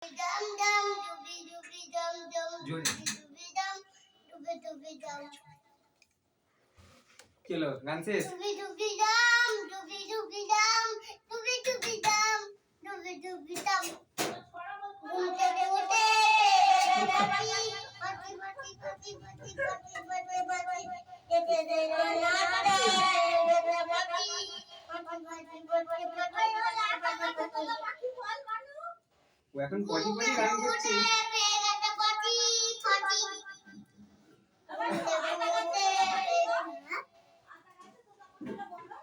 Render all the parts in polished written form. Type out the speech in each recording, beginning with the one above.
Dum dum dooby dooby dum dum dooby dooby dum dooby dooby dum. Kilo, গান শেষ। Dooby dooby dum dooby dooby dum dooby dooby dum dooby dooby dum. ঘুমতে ঘুমতে পাখি পাখি পাখি পাখি পাখি পাখি পাখি এতে দে না রে পাখি পাখি পাখি পাখি পাখি ও এখন পটি পটি গান করছে।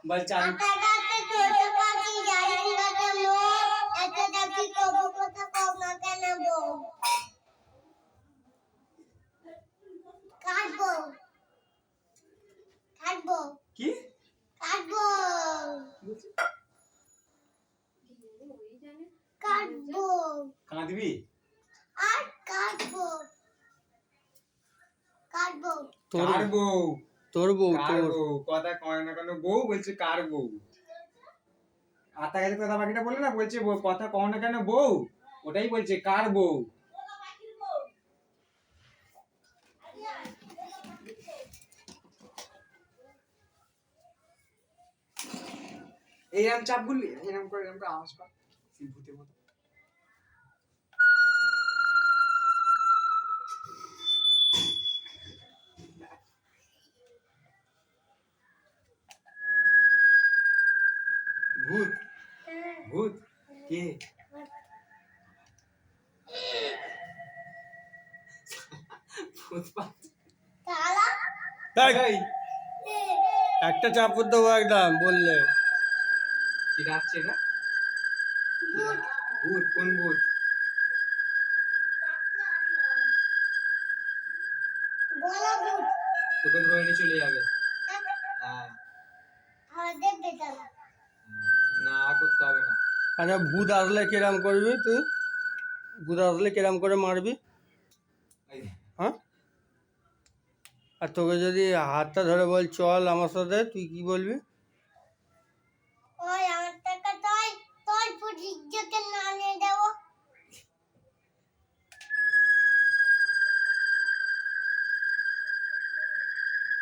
বল চাল কি কাঁদবি আর কাটবো কার বউ তোর বউ কার তোর বউ কথা কয় না কেন বউ বলছে কার বউ আতা গেছে কথা বাকিটা বলে না বলছে কথা কয় না কেন বউ ওটাই বলছে কার বউ এইরকম চাপ গুলি এরকম করে আওয়াজ পা ভূতের মতো ভূত ভূত কে ভূত এই, একটা চাপড় দেবো একদম বললে কি ডাকছে এটা ভূত কোন ভূত তোকে ধরে নিয়ে চলে যাবে হ্যাঁ না করতে হবে না আচ্ছা ভূত আসলে কিরাম করবি তুই ভূত আসলে কিরাম করে মারবি এই হ্যাঁ আর তোকে যদি হাতটা ধরে বল চল আমার সাথে তুই কি বলবি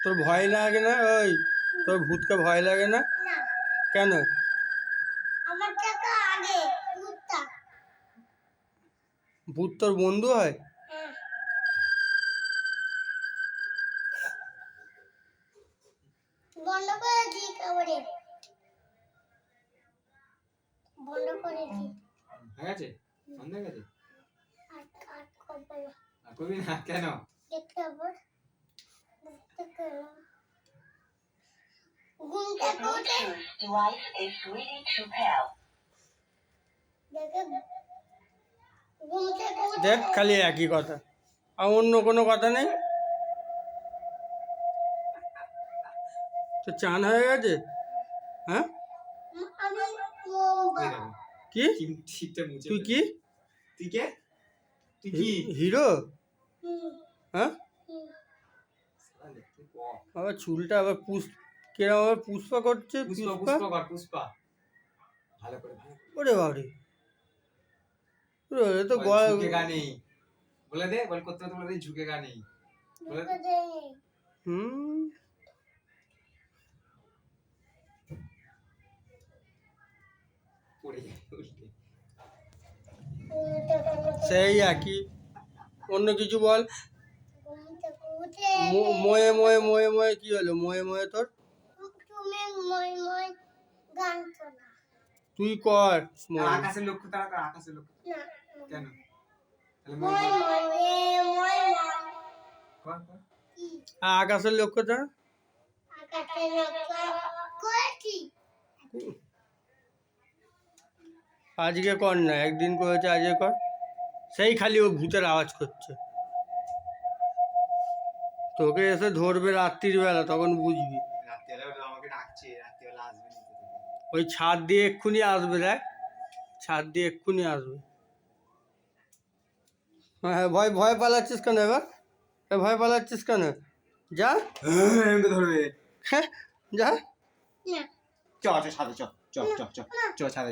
তোর ভয় লাগে না ওই তোর ভূতকে ভয় লাগে না কেন আমার টাকা আগে কুত্তা ভূত তোর বন্ধু হয় বন্ধ করেছি খাবারে বন্ধ করেছি হয়ে গেছে বন্ধ হয়ে গেছে আর করবো না আর করবি না কেন দেখতে হবে ঘুমটা করে Device is ready to pair. দেখে ঘুমটা করে দেখ খালি একই কথা আর অন্য কোনো কথা নেই তো চান হয়ে গেছে হ্যাঁ আমি এই দেখো কি কি ঠিকটা মুছে তুই কি তুই কে তুই কি হিরো হুম হ্যাঁ হুম শালা দেখতে পক আবার চুলটা আবার কিরম আবার পুষ্পা করছে পুষ্পা পুষ্পা পুষ্পা কর পুষ্পা ভালো করে ওরে বাবরে ওরে তো ঝুঁকেগা নেই বলে দে বল করতে বলে দে ঝুঁকেগা নেই বলে দে। দে হুম পড়ে যাবে উল্টে সেই একই অন্য কিছু বল ঘুমটা করে ময়ে ময়ে ময়ে ময়ে কি হলো ময়ে ময়ে তোর তুমি মই মই গান শোনা তুই কর ময়ে। আকাশের লক্ষ্য তারা কর আকাশের লক্ষ্য না কেন তাহলে মই মই মই কর কর কি আকাশের লক্ষ্যটা আকাশে লক্ষ্য করেছি আজকে কর না একদিন করেছে আজকে কর সেই খালি ও ভূতের আওয়াজ করছে তোকে এসে ধরবে রাত্রির বেলা তখন বুঝবি রাত্রিবেলা আমাকে ডাকছে রাত্রিবেলা আসবে নিতে তোকে। ওই ছাদ দিয়ে এক্ষুনি আসবে দেখ ছাদ দিয়ে এক্ষুনি আসবে হ্যাঁ ভয় ভয় পালাচ্ছিস কেন এবার ভয় পালাচ্ছিস কেন যা এমনি ধরবে হ্যাঁ যা না চ চ ছাদে চ চ চ চ চ ছাদে